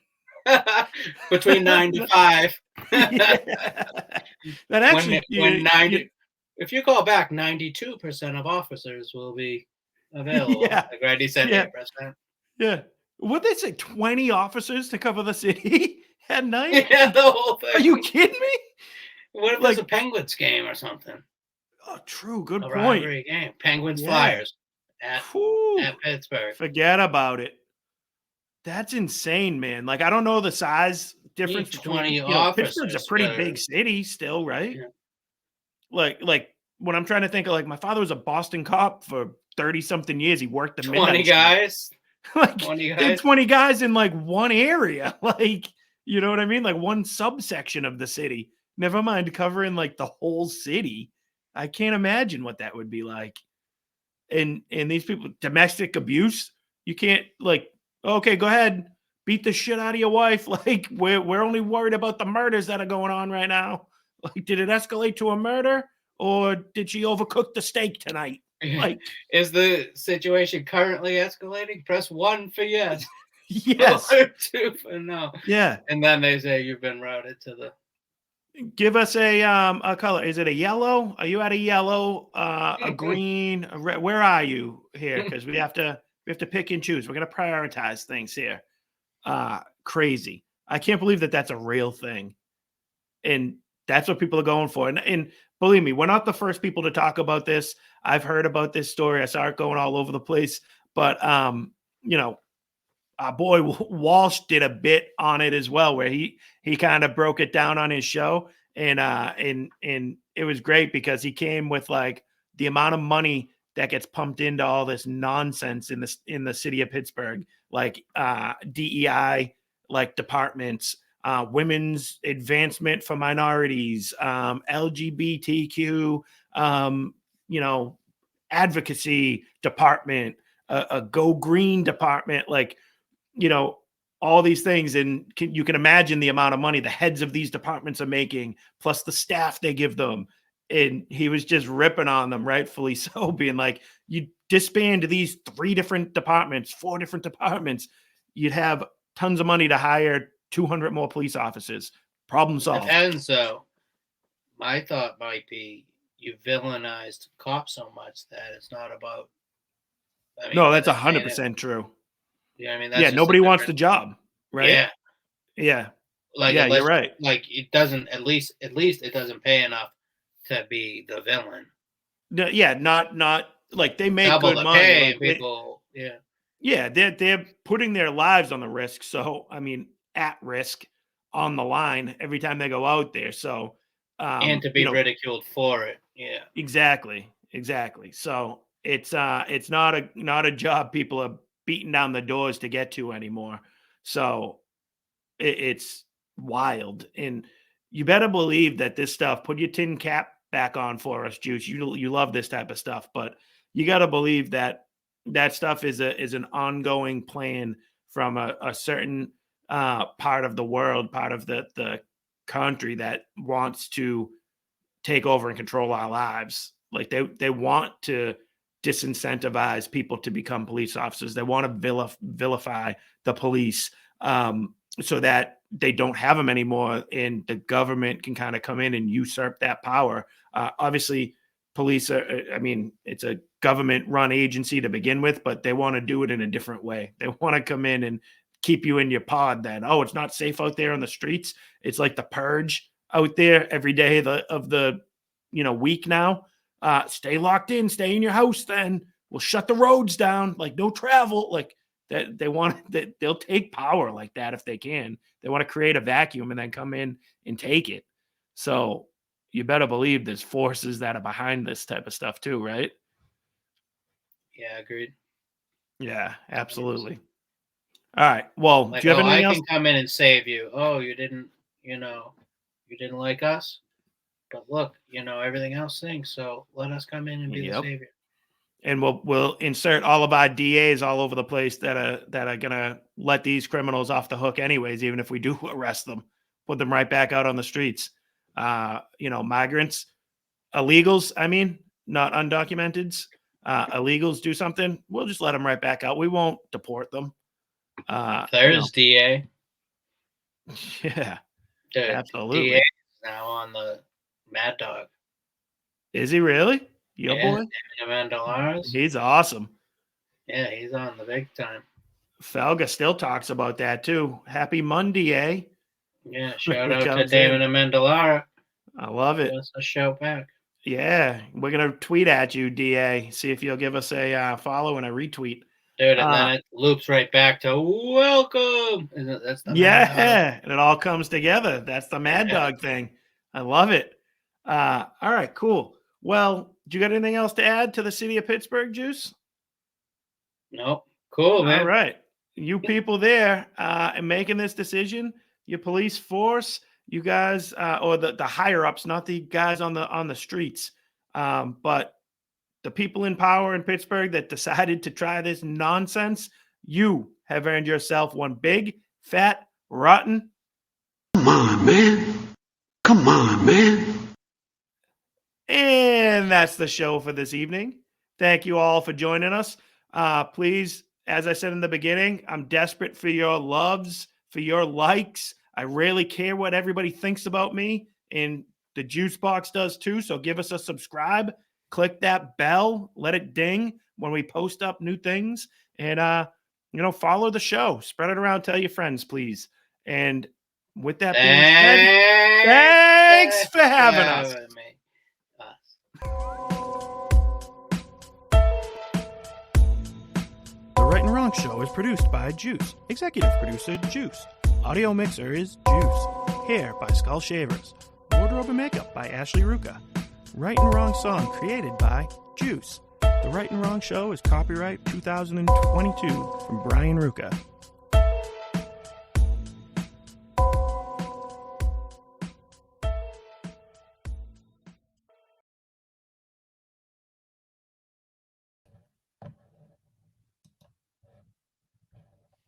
Between 9 to 5. That actually, if you call back, 92% of officers will be available. Yeah. Like Randy said, Yeah. press that. Yeah. Would they say 20 officers to cover the city at night? Yeah, the whole thing. Are you kidding me? What if there's a Penguins game or something? Oh, true. Good A point. rivalry game. Penguins Flyers at Pittsburgh. Forget about it. That's insane, man. Like, I don't know the size difference between 20 Pittsburgh's a pretty big city still, right? Yeah. Like when I'm trying to think of, like, my father was a Boston cop for 30 something years. He worked the 20 guys. like 20 guys. 20 guys in like one area. Like, you know what I mean? Like one subsection of the city. Never mind covering like the whole city. I can't imagine what that would be like. And these people, domestic abuse, you can't like, okay, go ahead, beat the shit out of your wife. Like we're only worried about the murders that are going on right now. Like, did it escalate to a murder or did she overcook the steak tonight? Like, is the situation currently escalating? Press 1 for yes. Yes. Or 2 for no. Yeah. And then they say you've been routed to the. Give us a color. Is it a yellow? Are you at a yellow, a green, a red? Where are you here? Because we have to pick and choose. We're gonna prioritize things here. Crazy. I can't believe that that's a real thing, and that's what people are going for. And believe me, we're not the first people to talk about this. I've heard about this story. I saw it going all over the place, but you know, our boy Walsh did a bit on it as well, where he kind of broke it down on his show, and it was great because he came with like the amount of money that gets pumped into all this nonsense in the city of Pittsburgh, like DEI, like departments, women's advancement for minorities, LGBTQ, advocacy department, a go green department, like, all these things. And you can imagine the amount of money the heads of these departments are making, plus the staff they give them. And he was just ripping on them, rightfully so, being like, you disband these 3 different departments, 4 different departments, you'd have tons of money to hire 200 more police officers. Problem solved. Depends, though. My thought might be you villainized cops so much that it's not about. No, that's 100% true. Yeah, I mean, yeah, nobody wants the job, right? Yeah, yeah. Like, yeah, you're right. Like, it doesn't. At least it doesn't pay enough to be the villain. No, yeah, not like they make Double good the money. pay, Like, people. yeah, they're putting their lives on the risk. So I mean, at risk on the line every time they go out there. So and to be ridiculed for it. Yeah, exactly. So it's not a job people are beating down the doors to get to anymore. So it's wild. And you better believe that this stuff, put your tin cap back on for us, Juice. You love this type of stuff, but you got to believe that stuff is an ongoing plan from a certain part of the world, part of the country that wants to take over and control our lives. Like they want to disincentivize people to become police officers. They want to vilify the police so that they don't have them anymore, and the government can kind of come in and usurp that power. Obviously, police it's a government-run agency to begin with, but they want to do it in a different way. They want to come in and keep you in your pod then. Oh, it's not safe out there on the streets. It's like the purge out there every day of the week now. Stay locked in, stay in your house then. We'll shut the roads down, like no travel. Like that they'll take power like that if they can. They want to create a vacuum and then come in and take it. So you better believe there's forces that are behind this type of stuff too, right? Yeah, agreed. Yeah, absolutely. All right. Well, like, do you have anything else? I can come in and save you. Oh, you didn't like us? But look, everything else stinks. So let us come in and be the savior. And we'll insert all of our DAs all over the place that are gonna let these criminals off the hook anyways, even if we do arrest them, put them right back out on the streets. Migrants, illegals, not undocumenteds, illegals do something, we'll just let them right back out. We won't deport them. There's DA. Yeah, Dude, absolutely. DA is now on the Mad Dog. Is he really? Your boy? David He's awesome. Yeah, he's on the big time. Felga still talks about that too. Happy Monday, eh? Yeah, shout out to David Amendolara. I love it. Give us a shout back. Yeah, we're going to tweet at you, DA. See if you'll give us a follow and a retweet. Dude, and then it loops right back to welcome. That's the and it all comes together. That's the Mad Dog thing. I love it. All right, cool. Well, do you got anything else to add to the city of Pittsburgh, Juice? Nope. Cool, man. All right. You people there and making this decision, your police force, you guys, or the higher ups, not the guys on the streets, but the people in power in Pittsburgh that decided to try this nonsense, you have earned yourself one big, fat, rotten. Come on, man. Come on, man. And that's the show for this evening. Thank you all for joining us. Please, as I said in the beginning, I'm desperate for your loves, for your likes. I rarely care what everybody thinks about me, and the Juice Box does too. So give us a subscribe, click that bell, let it ding when we post up new things, and follow the show, spread it around, tell your friends, please. And with that being said, thanks for having us. Wrong Show is produced by Juice. Executive producer, Juice. Audio mixer is Juice. Hair by Skull Shavers. Wardrobe and makeup by Ashley Ruka. Right and Wrong song created by Juice. The Right and Wrong Show is copyright 2022 from Brian Ruka.